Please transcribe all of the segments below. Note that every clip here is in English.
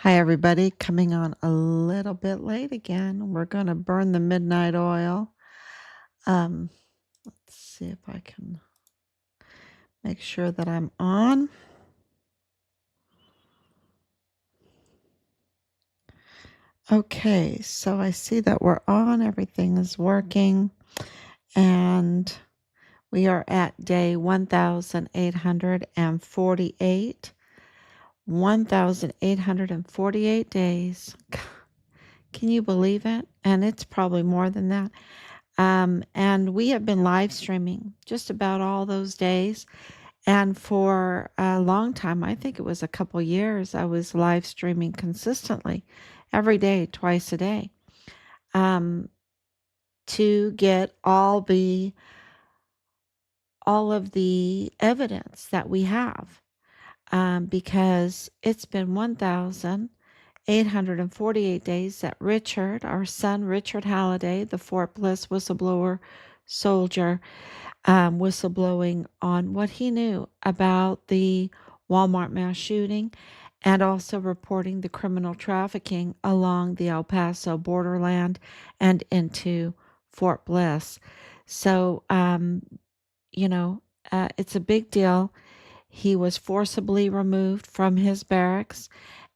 Hi, everybody. Coming on a little bit late again. We're going to burn the midnight oil. Let's see if I can make sure that I'm on. Okay, so I see that we're on. Everything is working. And we are at day 1,848. 1,848 days. Can you believe it? And it's probably more than that. And we have been live streaming just about all those days. And for a long time, I think it was a couple years, I was live streaming consistently every day, twice a day, um, to get all of the evidence that we have, because it's been 1,848 days that Richard, our son, Richard Halliday, the Fort Bliss whistleblower soldier, whistleblowing on what he knew about the Walmart mass shooting and also reporting the criminal trafficking along the El Paso borderland and into Fort Bliss. So, you know, it's a big deal. He was forcibly removed from his barracks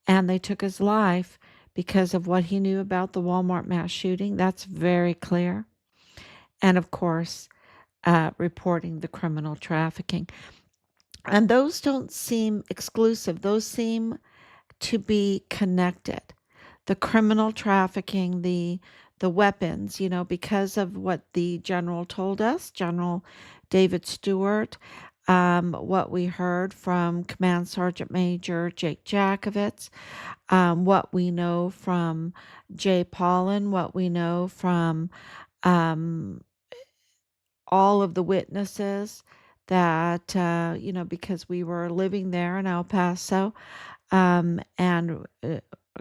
and they took his life because of what he knew about the Walmart mass shooting. That's very clear. And of course, reporting the criminal trafficking. And those don't seem exclusive, those seem to be connected. The criminal trafficking, the weapons, because of what the general told us, General David Stewart, what we heard from Command Sergeant Major Jake Jakovitz, what we know from Jay Paulin, what we know from um, all of the witnesses that, because we were living there in El Paso, and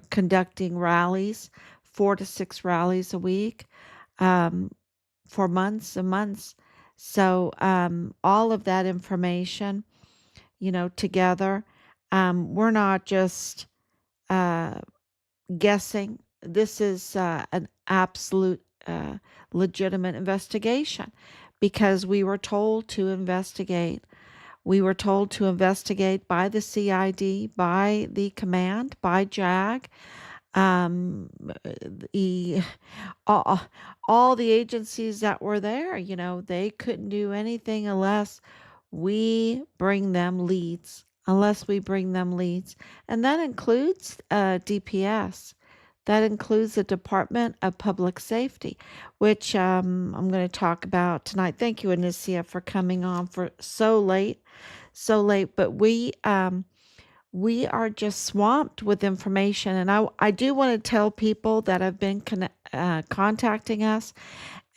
conducting rallies, 4 to 6 rallies a week, um, for months and months. So all of that information, together, we're not just uh, guessing. This is an absolute legitimate investigation because we were told to investigate. We were told to investigate by the CID, by the command, by JAG, um, the, all, all the agencies that were there. They couldn't do anything unless we bring them leads, And that includes DPS. That includes the Department of Public Safety, which I'm going to talk about tonight. Thank you, Anicia, for coming on for so late, so late. But we are just swamped with information, and I do want to tell people that have been contacting us,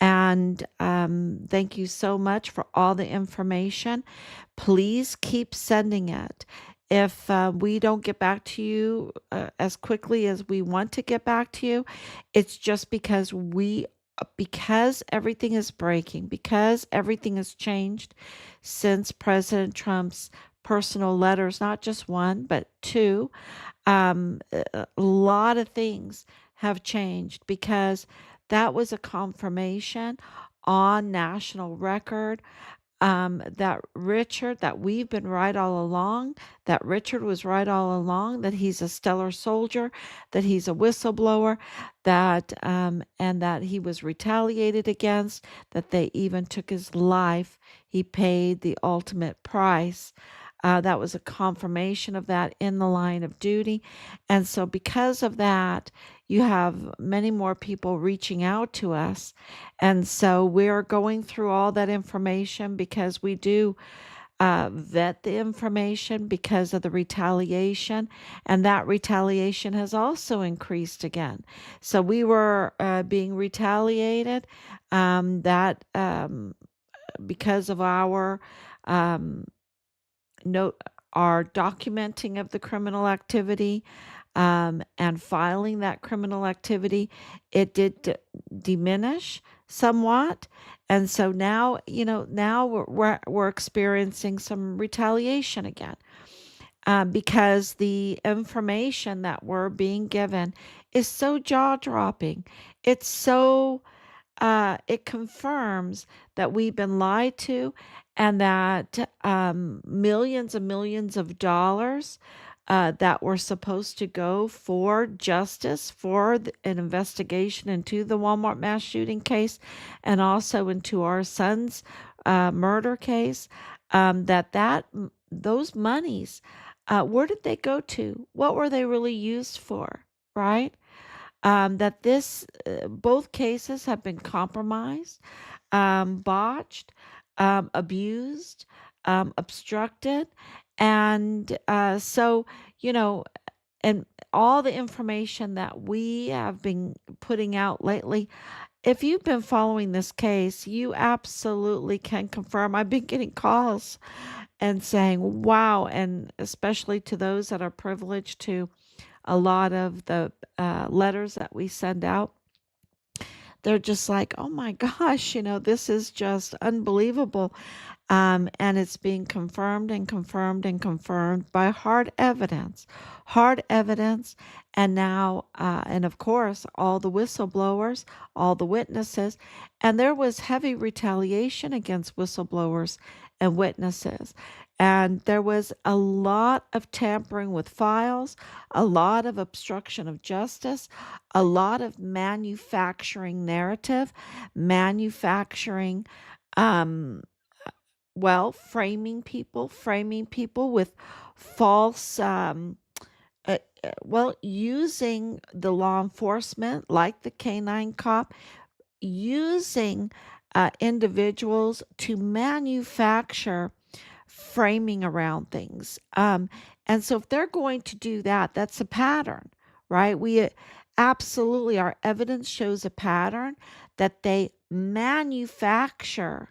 and thank you so much for all the information. Please keep sending it. If we don't get back to you as quickly as we want to get back to you, it's just because everything is breaking, because everything has changed since President Trump's personal letters, not just one, but two. A lot of things have changed because that was a confirmation on national record, that we've been right all along, that Richard was right all along, that he's a stellar soldier, that he's a whistleblower, and that he was retaliated against, that they even took his life. He paid the ultimate price. That was a confirmation of that in the line of duty. And so, because of that, you have many more people reaching out to us. And so, we're going through all that information because we do vet the information because of the retaliation. And that retaliation has also increased again. So, we were being retaliated, that because of our um, note our documenting of the criminal activity, and filing that criminal activity, it did diminish somewhat. And so now, now we're experiencing some retaliation again. because the information that we're being given is so jaw dropping. It's so it confirms that we've been lied to, and that millions and millions of dollars that were supposed to go for justice, for an investigation into the Walmart mass shooting case, and also into our son's murder case, those monies, where did they go to? What were they really used for? Right? That this both cases have been compromised, botched, abused, obstructed, and so you know, and all the information that we have been putting out lately. If you've been following this case, you absolutely can confirm. I've been getting calls and saying, "Wow!" And especially to those that are privileged to a lot of the letters that we send out, they're just like, oh my gosh, this is just unbelievable. And it's being confirmed and confirmed and confirmed by hard evidence. And now, and of course, all the whistleblowers, all the witnesses. And there was heavy retaliation against whistleblowers and witnesses. And there was a lot of tampering with files, a lot of obstruction of justice, a lot of manufacturing narrative, manufacturing um, framing people with false, using the law enforcement, like the canine cop, using individuals to manufacture framing around things. And so, if they're going to do that, that's a pattern, right? Absolutely, our evidence shows a pattern that they manufacture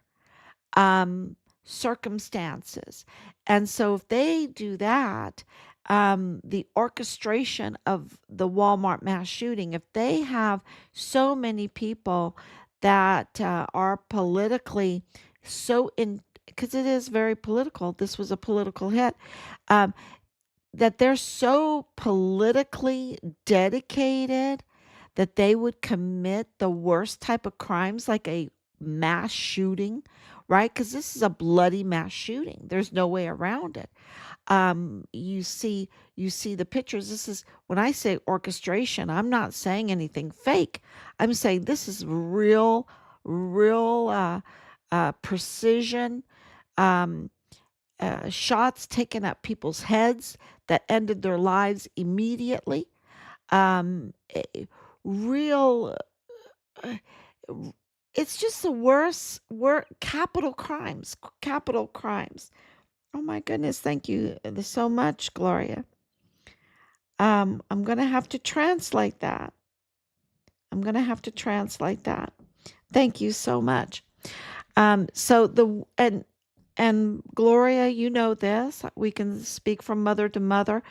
um, circumstances. And so if they do that, the orchestration of the Walmart mass shooting, if they have so many people that are politically so in, because it is very political, this was a political hit, um, that they're so politically dedicated that they would commit the worst type of crimes like a mass shooting, right? Because this is a bloody mass shooting. There's no way around it. You see the pictures. This is when I say orchestration, I'm not saying anything fake. I'm saying this is real precision. Um, Shots taken at people's heads that ended their lives immediately. Real, uh, it's just the worst, capital crimes, capital crimes. Oh my goodness, thank you so much, Gloria. I'm going to have to translate that. I'm going to have to translate that. Thank you so much. So and Gloria, you know this. We can speak from mother to mother.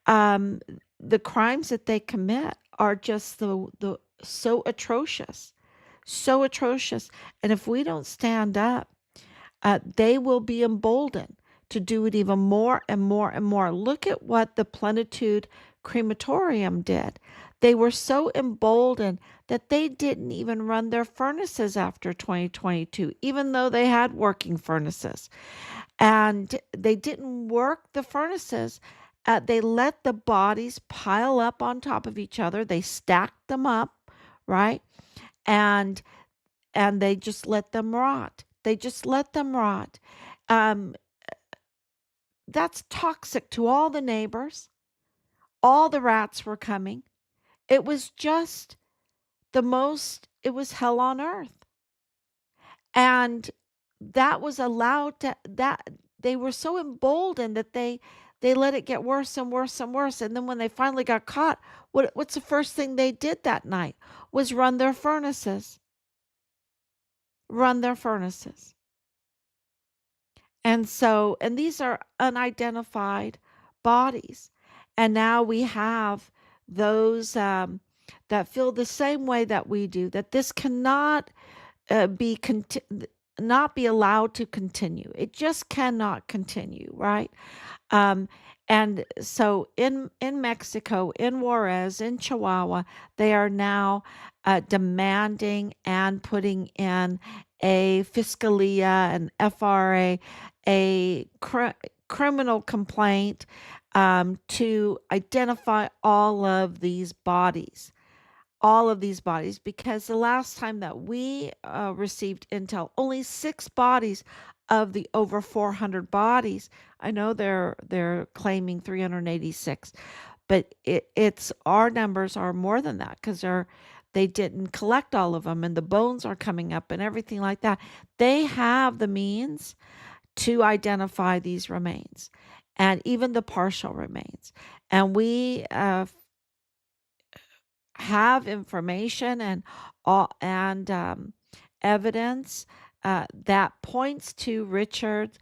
Um, the crimes that they commit are just the so atrocious, so atrocious. And if we don't stand up, they will be emboldened to do it even more and more and more. Look at what the Plenitude Crematorium did. They were so emboldened that they didn't even run their furnaces after 2022, even though they had working furnaces. And they didn't work the furnaces. They let the bodies pile up on top of each other. They stacked them up, right? And they just let them rot. They just let them rot. Um, that's toxic to all the neighbors. All the rats were coming. It was just it was hell on earth. And that was allowed to, that they were so emboldened that they let it get worse and worse and worse. And then when they finally got caught, what's the first thing they did that night was run their furnaces. Run their furnaces. And so, and these are unidentified bodies. And now we have those that feel the same way that we do, that this cannot not be allowed to continue. It just cannot continue, right? Um, And so in Mexico, in Juarez, in Chihuahua, they are now demanding and putting in a Fiscalia, an FRA, a criminal complaint to identify all of these bodies, because the last time that we received intel, only 6 bodies of the over 400 bodies. I know they're claiming 386, but it's our numbers are more than that, because they didn't collect all of them, and the bones are coming up and everything like that. They have the means to identify these remains, and even the partial remains, and we have information and evidence that points to Richard's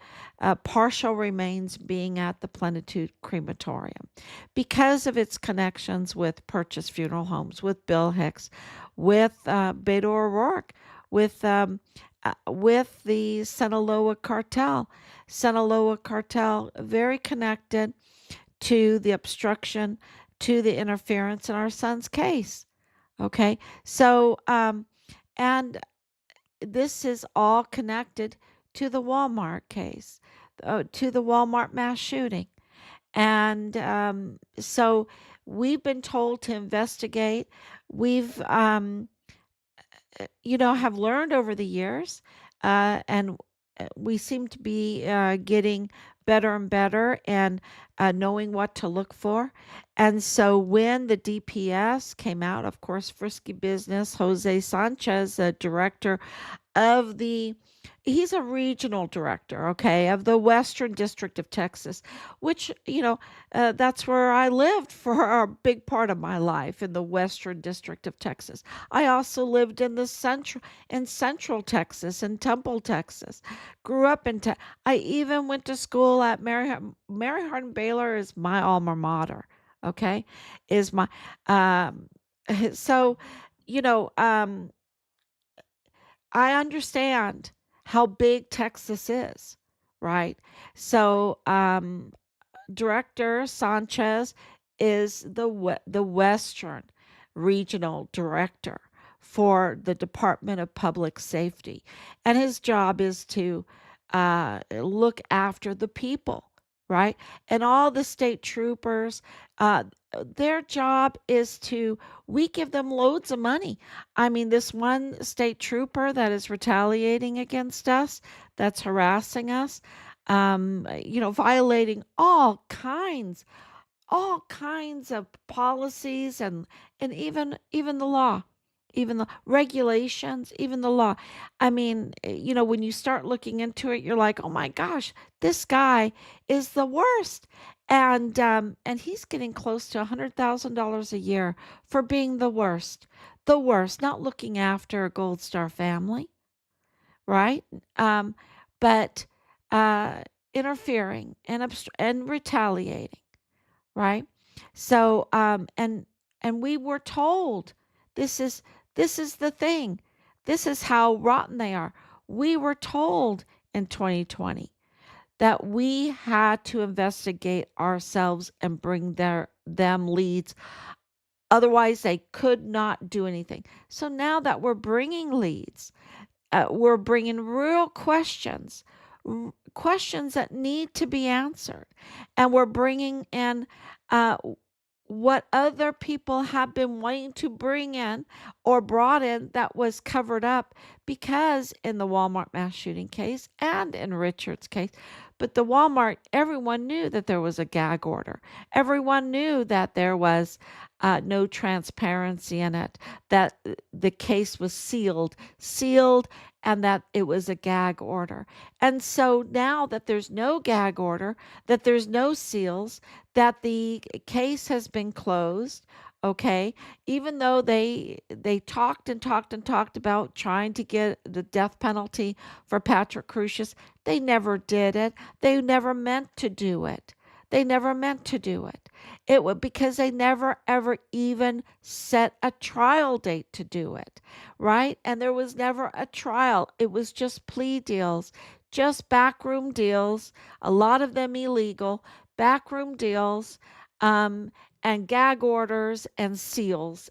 partial remains being at the Plenitude Crematorium because of its connections with Purchase Funeral Homes, with Bill Hicks, with Beto O'Rourke, with the Sinaloa cartel. Sinaloa cartel, very connected to the obstruction, to the interference in our son's case. Okay. So, and this is all connected to the Walmart case, to the Walmart mass shooting. And so we've been told to investigate. We've, have learned over the years, and we seem to be getting better and better and knowing what to look for. And so when the DPS came out, of course, Frisky Business, Jose Sanchez, the director of the he's a regional director, okay, of the Western District of Texas, which, that's where I lived for a big part of my life, in the Western District of Texas. I also lived in Central Texas, in Temple, Texas. Grew up I even went to school at Mary Hardin Baylor is my alma mater, okay? Is my um so you know um I understand how big Texas is, right? So, Director Sanchez is the Western Regional Director for the Department of Public Safety, and his job is to look after the people, right? And all the state troopers, uh, their job is to we give them loads of money. I mean, this one state trooper that is retaliating against us, that's harassing us, violating all kinds of policies, and even the law, even the regulations, even the law. I mean, when you start looking into it, you're like, oh my gosh, this guy is the worst. And he's getting close to $100,000 a year for being the worst, not looking after a Gold Star family, right? Um, but uh, interfering and retaliating, right? So, and we were told this is this is the thing. This is how rotten they are. We were told in 2020 that we had to investigate ourselves and bring them leads. Otherwise, they could not do anything. So now that we're bringing leads, we're bringing real questions, questions that need to be answered. And we're bringing in uh, what other people have been wanting to bring in or brought in that was covered up, because in the Walmart mass shooting case and in Richard's case, but the Walmart, everyone knew that there was a gag order. Everyone knew that there was no transparency in it, that the case was sealed, and that it was a gag order. And so now that there's no gag order, that there's no seals, that the case has been closed, okay, even though they talked and talked and talked about trying to get the death penalty for Patrick Crucius, they never did it. They never meant to do it. They never meant to do it. It was because they never ever even set a trial date to do it, right? And there was never a trial. It was just plea deals, just backroom deals, a lot of them illegal, backroom deals, um, and gag orders and seals,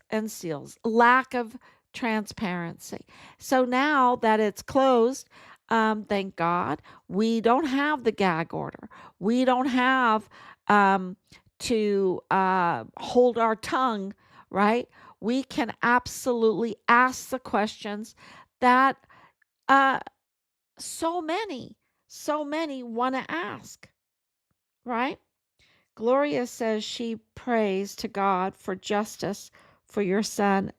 lack of transparency. So now that it's closed, thank God, we don't have the gag order. We don't have um, to hold our tongue, right? We can absolutely ask the questions that uh, so many, so many want to ask, right? Gloria says she prays to God for justice for your son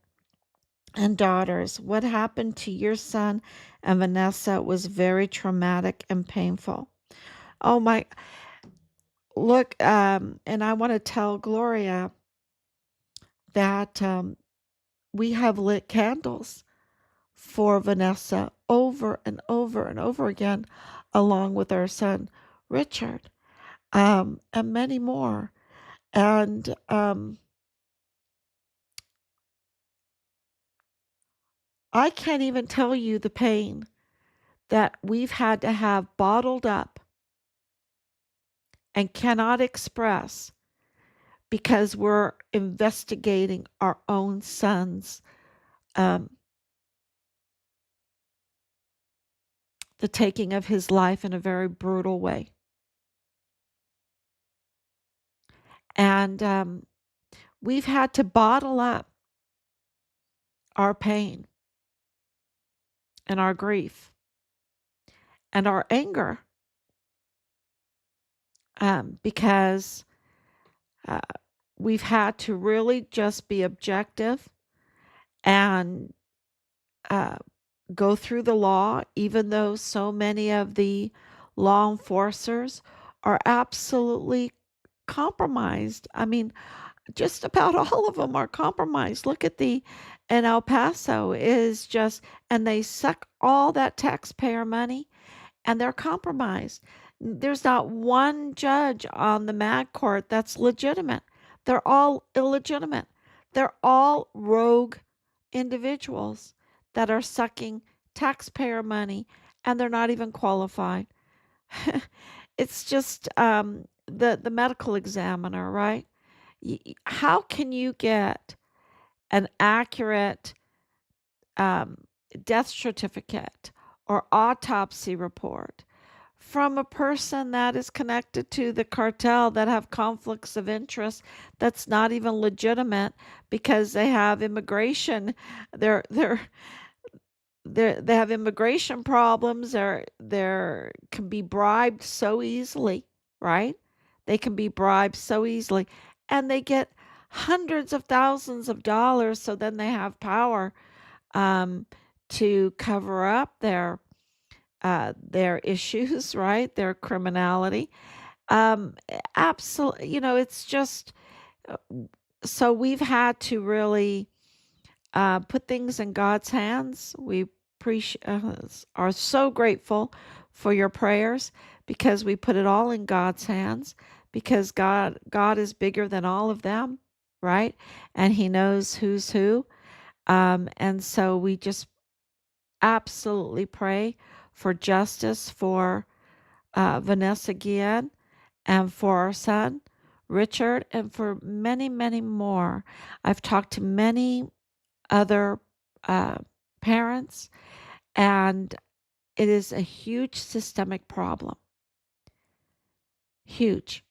and daughters. What happened to your son and Vanessa was very traumatic and painful. Oh my, look, and I want to tell Gloria that we have lit candles for Vanessa over and over and over again, along with our son Richard, and many more. And I can't even tell you the pain that we've had to have bottled up and cannot express because we're investigating our own son's, um, the taking of his life in a very brutal way. And we've had to bottle up our pain and our grief and our anger, because uh, we've had to really just be objective and uh, go through the law, even though so many of the law enforcers are absolutely compromised. I mean, just about all of them are compromised. Look at the in El Paso is just, and they suck all that taxpayer money and they're compromised. There's not one judge on the mag court that's legitimate. They're all illegitimate. They're all rogue individuals that are sucking taxpayer money and they're not even qualified. It's just the medical examiner, right? How can you get an accurate um, death certificate or autopsy report from a person that is connected to the cartel that have conflicts of interest that's not even legitimate because they have immigration, they're they have immigration problems, they're can be bribed so easily, right? They can be bribed so easily and they get hundreds of thousands of dollars, so then they have power um, to cover up their issues, right? Their criminality. Absolutely, it's just uh, so we've had to really put things in God's hands. We are so grateful for your prayers because we put it all in God's hands because God is bigger than all of them, right? And He knows who's who. And so we just absolutely pray for justice for Vanessa Guillen and for our son Richard and for many, many more. I've talked to many other uh, parents, and it is a huge systemic problem. Huge.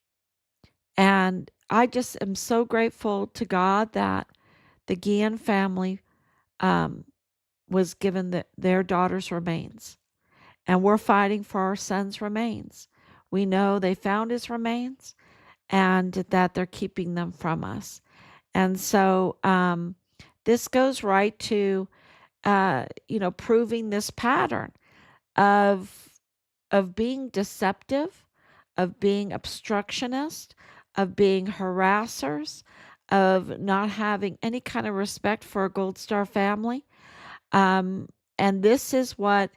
And I just am so grateful to God that the Guillen family um, was given their daughter's remains. And we're fighting for our son's remains. We know they found his remains and that they're keeping them from us. And so this goes right to proving this pattern of being deceptive, of being obstructionist, of being harassers, of not having any kind of respect for a Gold Star family. Um, and this is what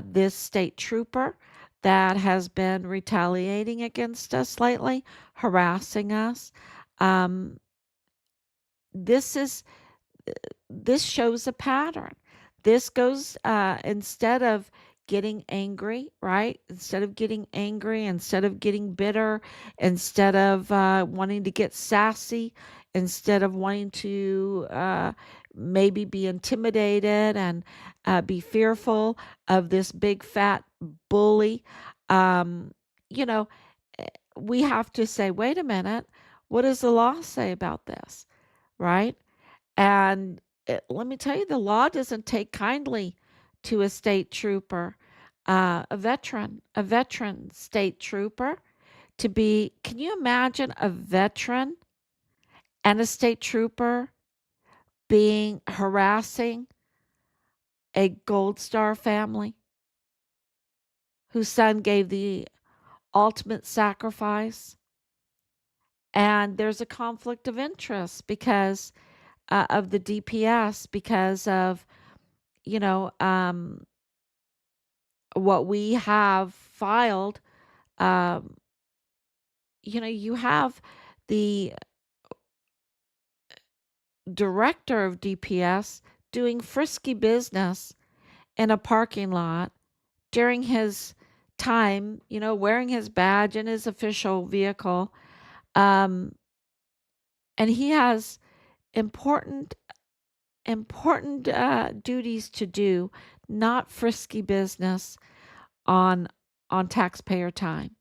this state trooper that has been retaliating against us lately, harassing us. Um, this is this shows a pattern. This goes instead of getting angry, right? Instead of getting angry, instead of getting bitter, instead of wanting to get sassy, instead of wanting to maybe be intimidated and be fearful of this big fat bully, um, you know, we have to say, wait a minute, what does the law say about this, right? And let me tell you, the law doesn't take kindly to a state trooper, a veteran state trooper to be. Can you imagine a veteran and a state trooper being harassing a Gold Star family whose son gave the ultimate sacrifice? And there's a conflict of interest because of the DPS, because of, you know, what we have filed. Um, you have the director of DPS doing frisky business in a parking lot during his time, wearing his badge in his official vehicle. Um, and he has important, important duties to do, not frisky business on taxpayer time.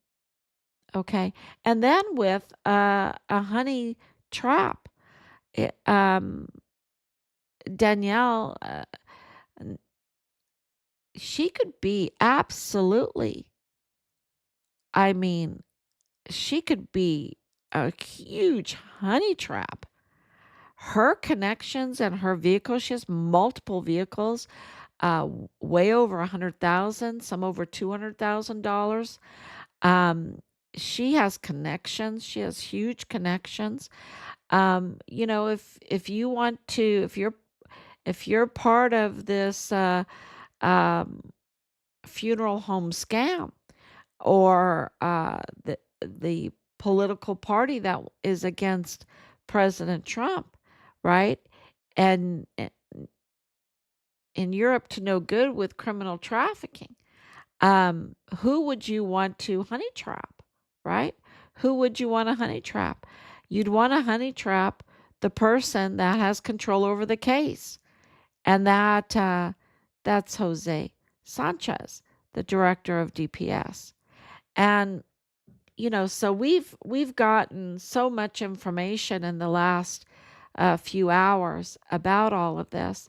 Okay. And then with a honey trap, it, Danielle, she could be absolutely, I mean, she could be a huge honey trap. Her connections and her vehicles, she has multiple vehicles, way over 100,000, some over $200,000. Um, she has connections. She has huge connections. If you want to, if you're part of this um, funeral home scam, or the political party that is against President Trump, right? And in Europe to no good with criminal trafficking. Who would you want to honey trap, right? Who would you want to honey trap? You'd want to honey trap the person that has control over the case, and that's Jose Sanchez, the director of DPS. And so we've gotten so much information in the last few hours about all of this.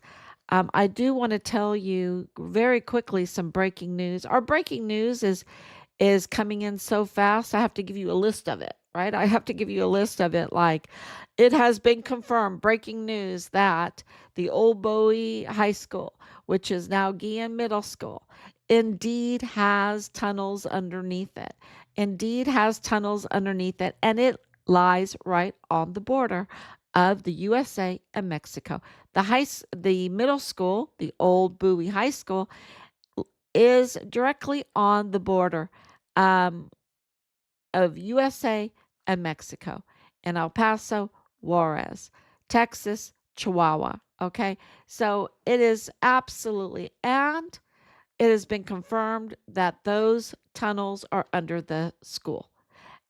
I do want to tell you very quickly some breaking news. Our breaking news is coming in so fast. I have to give you a list of it, right? I have to give you a list of it. Like, it has been confirmed, breaking news, that the Old Bowie High School, which is now Guillen Middle School, indeed has tunnels underneath it. Indeed has tunnels underneath it, and it lies right on the border of the USA and Mexico. The middle school, the Old Bowie High School, is directly on the border um, of USA and Mexico, in El Paso, Juarez, Texas, Chihuahua. Okay, so it is absolutely, and it has been confirmed that those tunnels are under the school.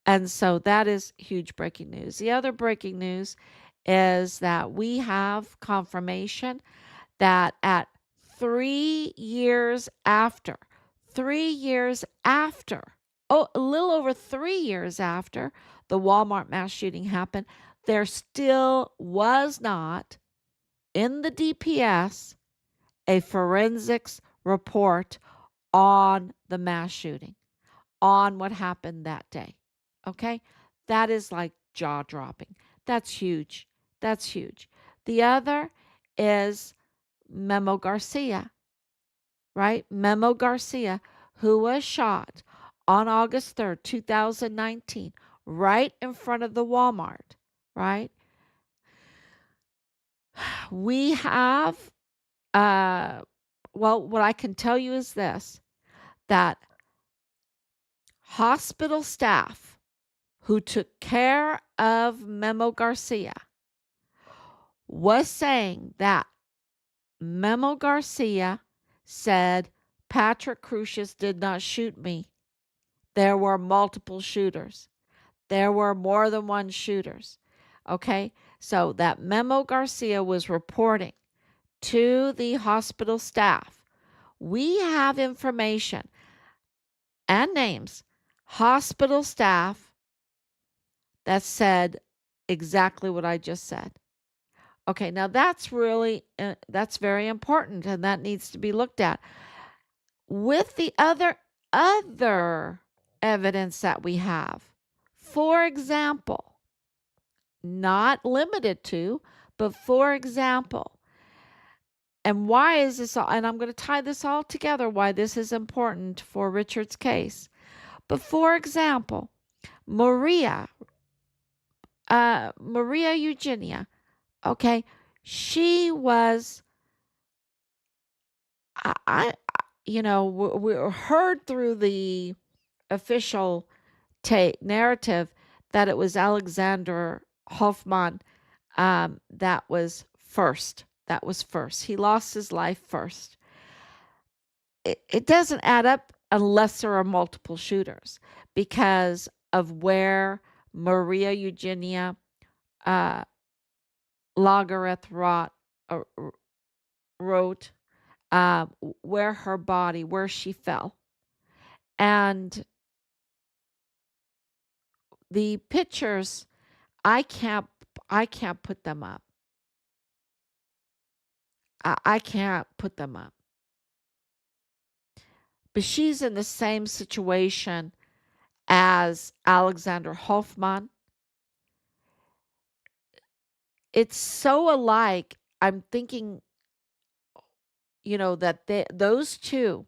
And so that is huge breaking news. The other breaking news is that we have confirmation that at 3 years after, 3 years after, a little over 3 years after the Walmart mass shooting happened, there still was not in the DPS a forensics report on the mass shooting, on what happened that day. Okay? That is like jaw dropping. That's huge. That's huge. The other is Memo Garcia, right? Memo Garcia, who was shot on August 3rd, 2019, right in front of the Walmart, right? We have, what I can tell you is this, that hospital staff who took care of Memo Garcia was saying that Memo Garcia said, Patrick Crucius did not shoot me. There were multiple shooters. There were more than one shooters. Okay? So that Memo Garcia was reporting to the hospital staff. We have information and names, hospital staff that said exactly what I just said. Okay, now that's that's very important, and that needs to be looked at with the other evidence that we have. For example, not limited to, but for example, and why is this all, and I'm going to tie this all together, why this is important for Richard's case. But for example, Maria Eugenia, okay, she was, I we heard through the official narrative that it was Alexander Hoffman that was first. That was first. He lost his life first. It doesn't add up unless there are multiple shooters because of where Maria Eugenia uh, Lagareth wrote where her body, where she fell. And the pictures, I can't put them up. I can't put them up. But she's in the same situation as Alexander Hoffman. It's so alike. I'm thinking, that those two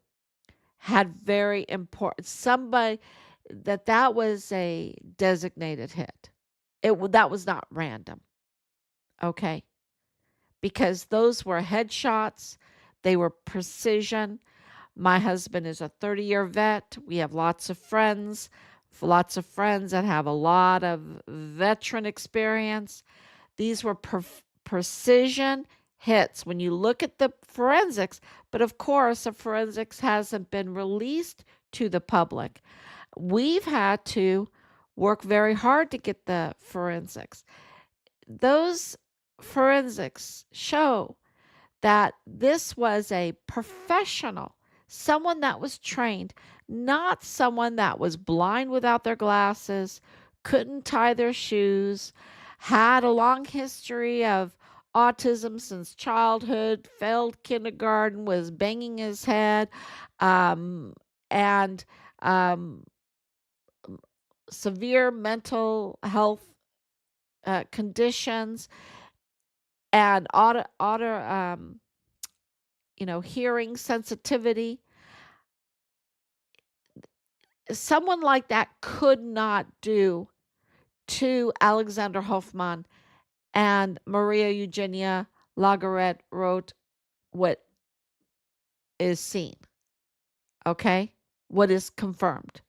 had very important, somebody that was a designated hit. That was not random. Okay. Because those were headshots. They were precision. My husband is a 30-year vet. We have lots of friends that have a lot of veteran experience. These were precision hits when you look at the forensics, but of course, the forensics hasn't been released to the public. We've had to work very hard to get the forensics. Those forensics show that this was a professional, someone that was trained, not someone that was blind without their glasses, couldn't tie their shoes, had a long history of autism since childhood, failed kindergarten, was banging his head, and severe mental health conditions and hearing sensitivity. Someone like that could not do to Alexander Hoffman, and Maria Eugenia Lagareth wrote what is seen, okay? What is confirmed.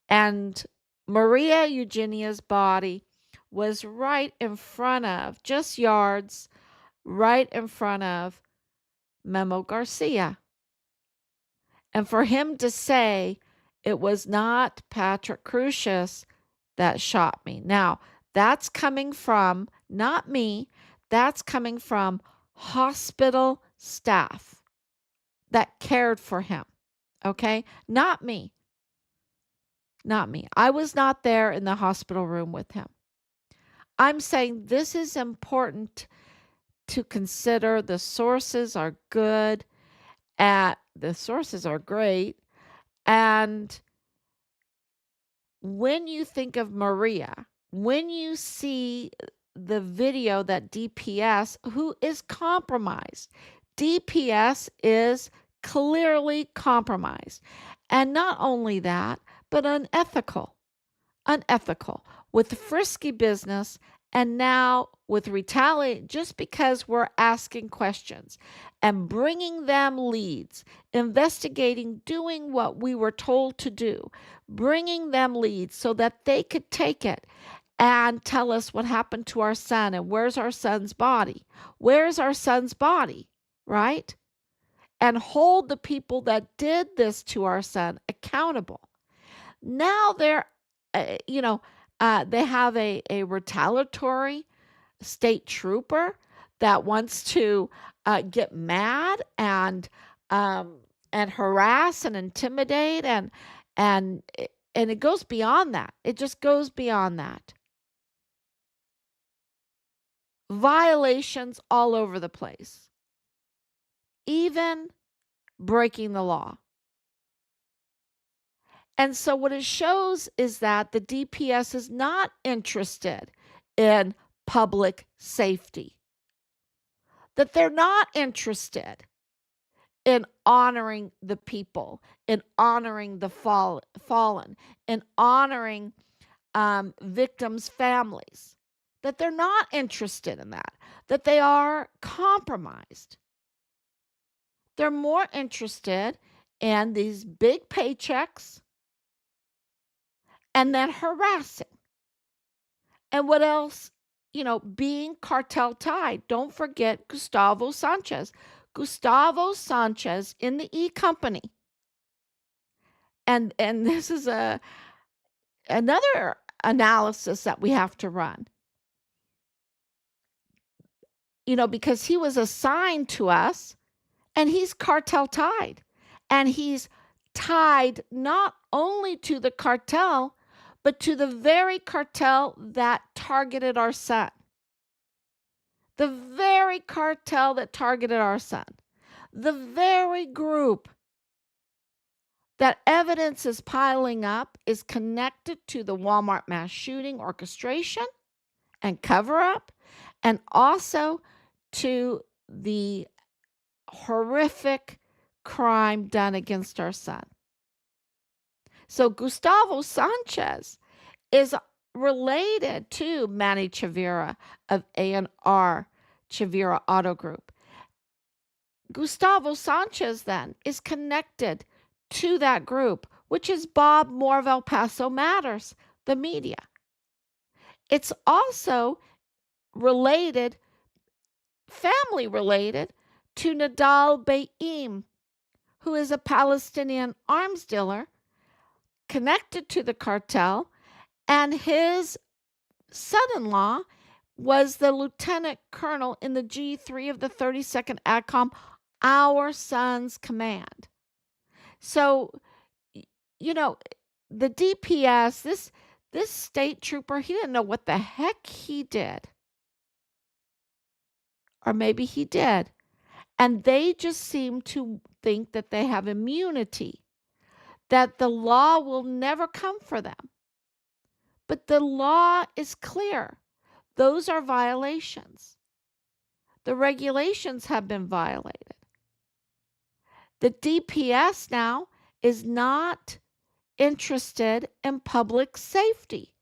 And Maria Eugenia's body was right in front of, just yards, right in front of Memo Garcia. And for him to say it was not Patrick Crucius that shot me. Now, that's coming from, not me, that's coming from hospital staff that cared for him. Okay? Not me. Not me. I was not there in the hospital room with him. I'm saying this is important to consider. The sources are good, the sources are great. And when you think of Maria, when you see the video that DPS, who is compromised, DPS is clearly compromised. And not only that, but unethical with frisky business, and now with retaliate, just because we're asking questions and bringing them leads, investigating, doing what we were told to do, bringing them leads so that they could take it and tell us what happened to our son and where's our son's body, right? and hold the people that did this to our son accountable. Now they have a retaliatory state trooper that wants to get mad um, and harass and intimidate and and it goes beyond that. It just goes beyond that. Violations all over the place, even breaking the law. And so what it shows is that the DPS is not interested in public safety, that they're not interested in honoring the people, in honoring the fallen, in honoring victims' families, that they're not interested in that they are compromised. They're more interested in these big paychecks and then harassing. And what else? Being cartel tied. Don't forget Gustavo Sanchez. Gustavo Sanchez in the E Company. And this is another analysis that we have to run. Because he was assigned to us and he's cartel tied. And he's tied not only to the cartel, but to the very cartel that targeted our son. The very cartel that targeted our son. The very group that evidence is piling up is connected to the Walmart mass shooting orchestration and cover up, and also to the horrific crime done against our son. So Gustavo Sanchez is related to Manny Chavira of A&R Chavira Auto Group. Gustavo Sanchez then is connected to that group, which is Bob Moore of El Paso Matters, the media. It's also related, family related, to Nadal Baim, who is a Palestinian arms dealer connected to the cartel, and his son-in-law was the lieutenant colonel in the G3 of the 32nd ADCOM, our son's command. So, the DPS, this state trooper, he didn't know what the heck he did. Or maybe he did. And they just seem to think that they have immunity, that the law will never come for them. But the law is clear. Those are violations. The regulations have been violated. The DPS now is not interested in public safety.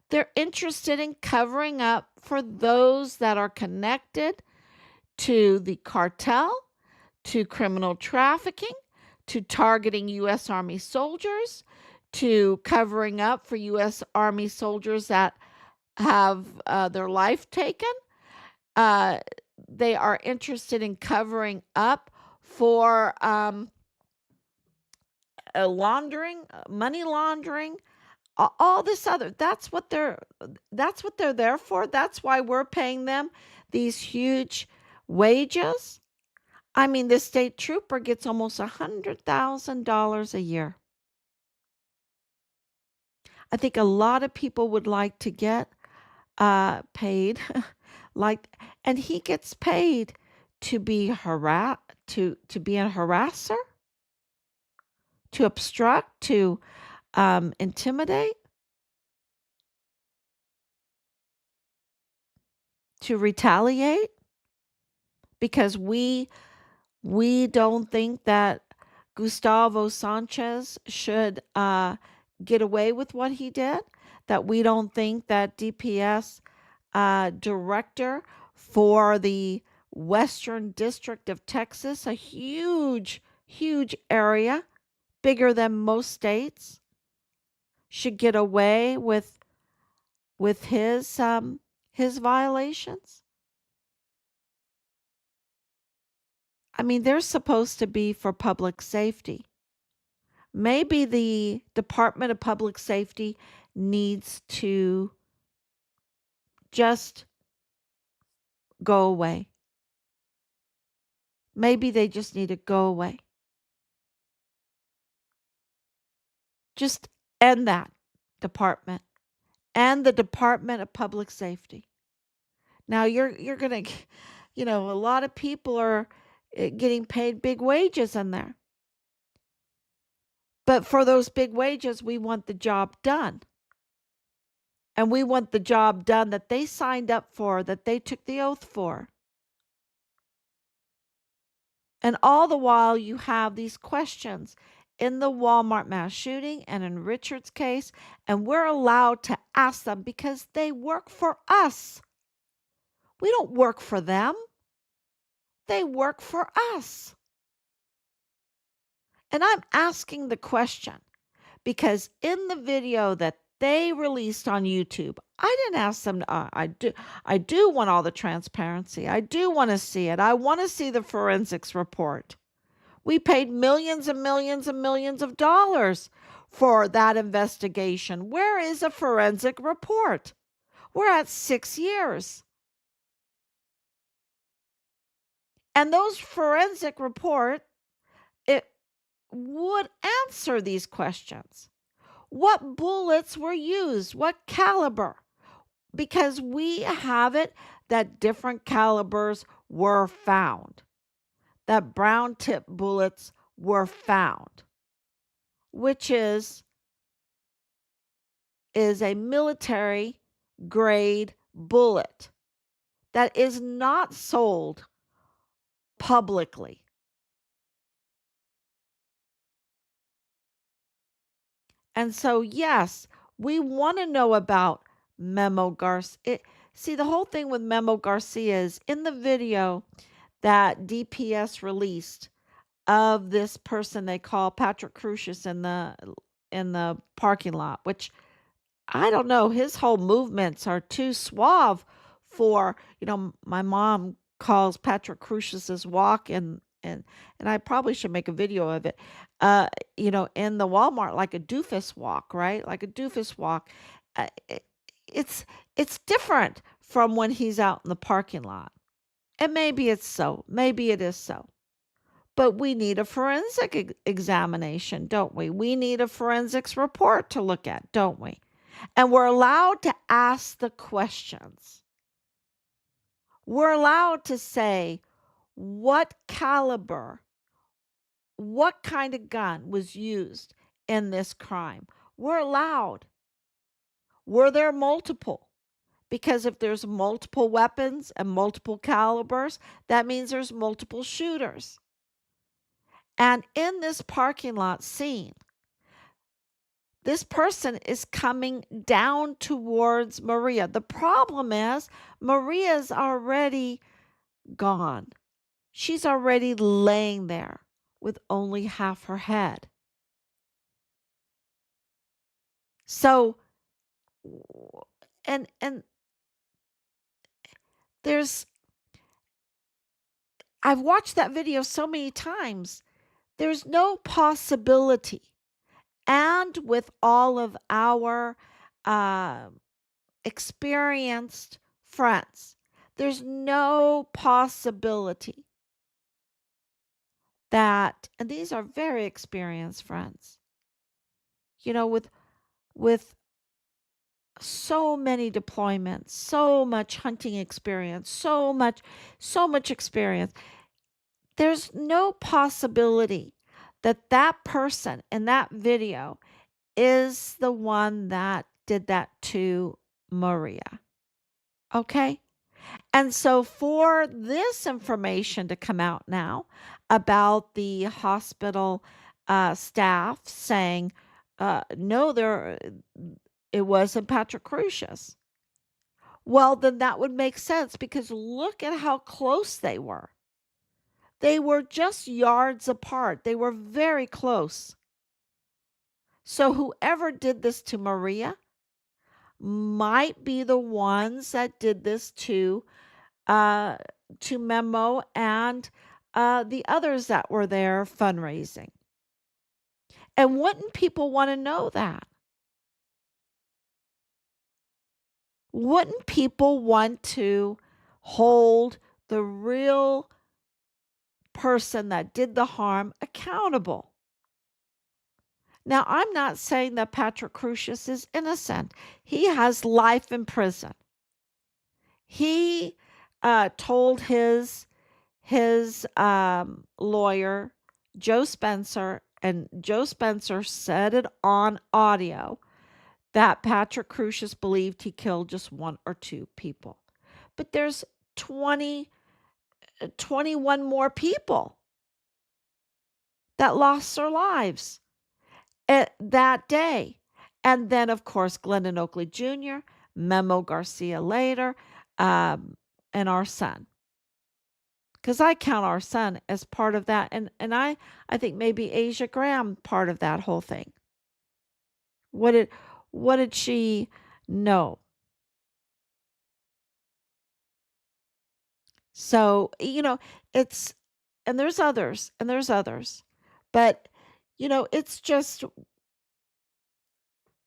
They're interested in covering up for those that are connected to the cartel, to criminal trafficking, to targeting U.S. Army soldiers, to covering up for U.S. Army soldiers that have their life taken. They are interested in covering up for laundering, money laundering, all this other. That's what they're there for. That's why we're paying them these huge wages. I mean, the state trooper gets almost $100,000 a year. I think a lot of people would like to get paid and he gets paid to be to be a harasser, to obstruct, to intimidate, to retaliate, because we don't think that Gustavo Sanchez should get away with what he did, that we don't think that DPS director for the Western District of Texas, a huge area, bigger than most states, should get away with his violations. I mean, they're supposed to be for public safety. Maybe the Department of Public Safety needs to just go away. Maybe they just need to go away. Just end that department and the Department of Public Safety. Now you're going to a lot of people are getting paid big wages in there. But for those big wages, we want the job done. And we want the job done that they signed up for, that they took the oath for. And all the while, you have these questions in the Walmart mass shooting and in Richard's case, and we're allowed to ask them because they work for us. We don't work for them, they work for us. And I'm asking the question because in the video that they released on YouTube, I didn't ask them. I do want all the transparency. I do want to see it. I want to see the forensics report. We paid millions and millions and millions of dollars for that investigation. Where is a forensic report? We're at 6 years. And those forensic report, it would answer these questions. What bullets were used? What caliber? Because we have it that different calibers were found, that brown tip bullets were found, which is a military grade bullet that is not sold publicly. And so, yes, we want to know about Memo Garcia. See, the whole thing with Memo Garcia is in the video that DPS released of this person they call Patrick Crucius in the parking lot, which I don't know, his whole movements are too suave for, my mom calls Patrick Crucius's walk and I probably should make a video of it. In the Walmart like a doofus walk, right? Like a doofus walk. Uh, it, it's it's different from when he's out in the parking lot. And maybe it's so. Maybe it is so. But we need a forensic examination, don't we? We need a forensics report to look at, don't we? And we're allowed to ask the questions. We're allowed to say, what caliber, what kind of gun was used in this crime? We're allowed. Were there multiple? Because if there's multiple weapons and multiple calibers, that means there's multiple shooters. And in this parking lot scene, this person is coming down towards Maria. The problem is Maria's already gone. She's already laying there with only half her head. So, and there's, I've watched that video so many times. There's no possibility. And with all of our experienced friends, there's no possibility that, and these are very experienced friends, with so many deployments, so much hunting experience, so much experience. There's no possibility that that person in that video is the one that did that to Maria. Okay? And so for this information to come out now about the hospital staff saying, no, it wasn't Patrick Crucius. Well, then that would make sense because look at how close they were. They were just yards apart. They were very close. So whoever did this to Maria might be the ones that did this to Memo and the others that were there fundraising. And wouldn't people want to know that? Wouldn't people want to hold the real person that did the harm accountable? Now, I'm not saying that Patrick Crucius is innocent. He has life in prison. He told his lawyer, Joe Spencer, and Joe Spencer said it on audio that Patrick Crucius believed he killed just one or two people. But there's 21 more people that lost their lives that day. And then, of course, Glendon Oakley Jr., Memo Garcia later, and our son. Because I count our son as part of that. And I think maybe Asia Graham part of that whole thing. What did she know? So, it's, and there's others, but, it's just,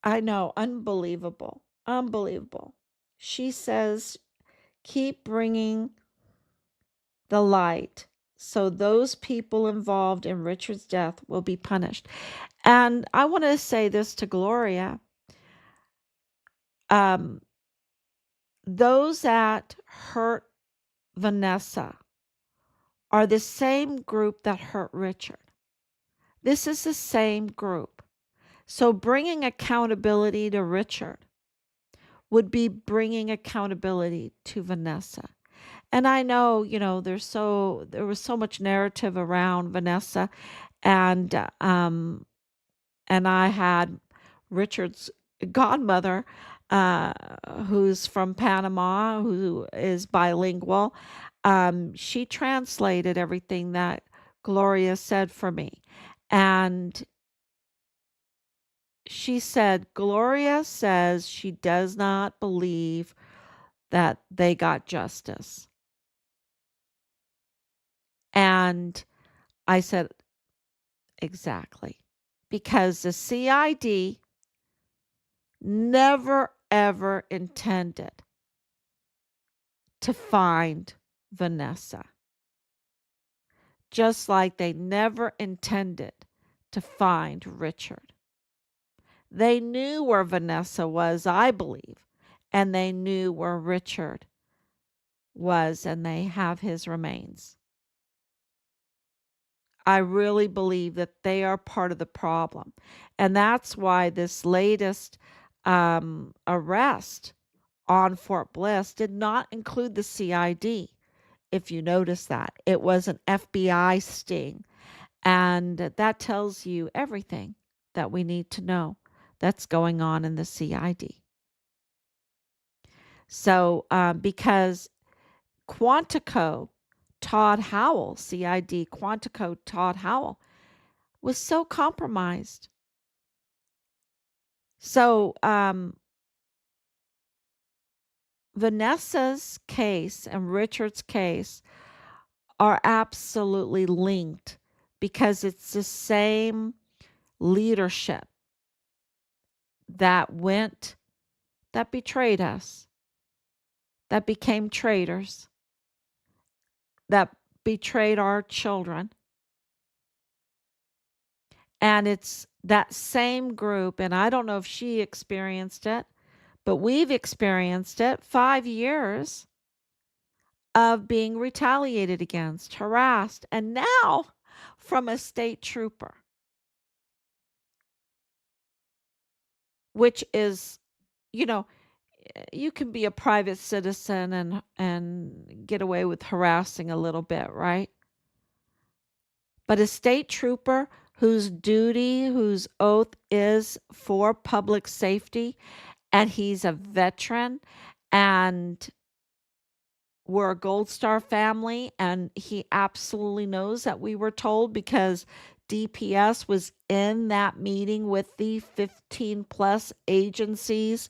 I know, unbelievable, unbelievable. She says, keep bringing the light so those people involved in Richard's death will be punished. And I want to say this to Gloria. Those that hurt Vanessa are the same group that hurt Richard. This is the same group. So bringing accountability to Richard would be bringing accountability to Vanessa. And I know, there was so much narrative around Vanessa, and I had Richard's godmother, uh, who's from Panama, who is bilingual. She translated everything that Gloria said for me. And she said, Gloria says she does not believe that they got justice. And I said, exactly. Because the CID never, ever intended to find Vanessa. Just like they never intended to find Richard. They knew where Vanessa was, I believe, and they knew where Richard was, and they have his remains. I really believe that they are part of the problem. And that's why this latest arrest on Fort Bliss did not include the CID. If you notice that, it was an FBI sting. And that tells you everything that we need to know that's going on in the CID. So, because Quantico Todd Howell, CID Quantico Todd Howell, was so compromised. So, Vanessa's case and Richard's case are absolutely linked because it's the same leadership that betrayed us, that became traitors, that betrayed our children. And it's that same group, and I don't know if she experienced it, but we've experienced it. 5 years of being retaliated against, harassed, and now from a state trooper, which is, you know, you can be a private citizen and get away with harassing a little bit, right? But a state trooper whose duty, whose oath is for public safety, and he's a veteran, and we're a Gold Star family, and he absolutely knows that we were told because DPS was in that meeting with the 15 plus agencies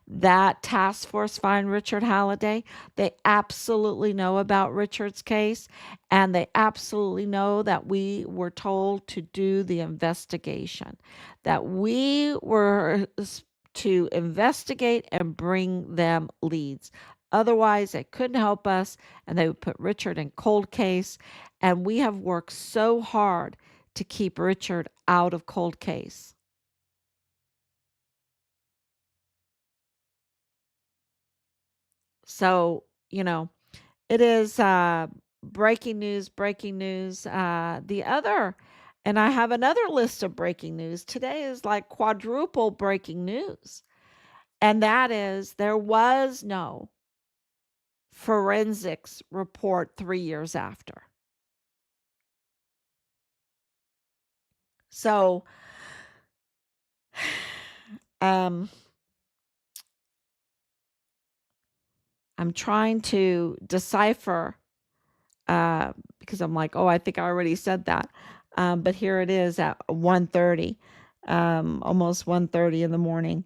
that task force find Richard Halliday. They absolutely know about Richard's case, and they absolutely know that we were told to do the investigation, that we were to investigate and bring them leads. Otherwise, they couldn't help us, and they would put Richard in cold case. And we have worked so hard to keep Richard out of cold case. So, it is breaking news, breaking news. And I have another list of breaking news. Today is like quadruple breaking news. And that is there was no forensics report 3 years after. So, um, I'm trying to decipher uh, because I'm like, oh, I think I already said that. But here it is at 1:30, almost 1:30 in the morning.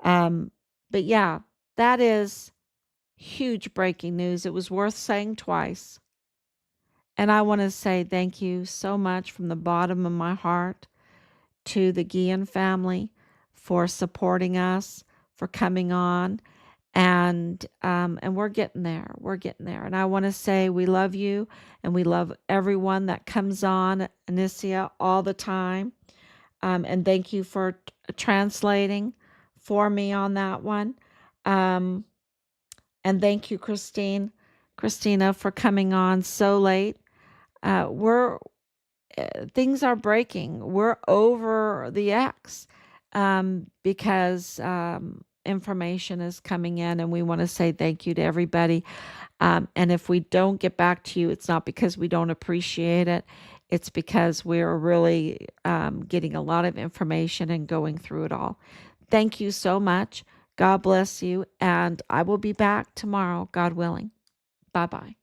Um, but yeah, that is huge breaking news. It was worth saying twice. And I want to say thank you so much from the bottom of my heart to the Guillen family for supporting us, for coming on, and we're getting there. We're getting there. And I want to say we love you, and we love everyone that comes on Anicia all the time. And thank you for translating for me on that one. Um, and thank you, Christina, for coming on so late. We're things are breaking. We're over the X because information is coming in, and we want to say thank you to everybody. And if we don't get back to you, it's not because we don't appreciate it. It's because we're really getting a lot of information and going through it all. Thank you so much. God bless you. And I will be back tomorrow, God willing. Bye bye.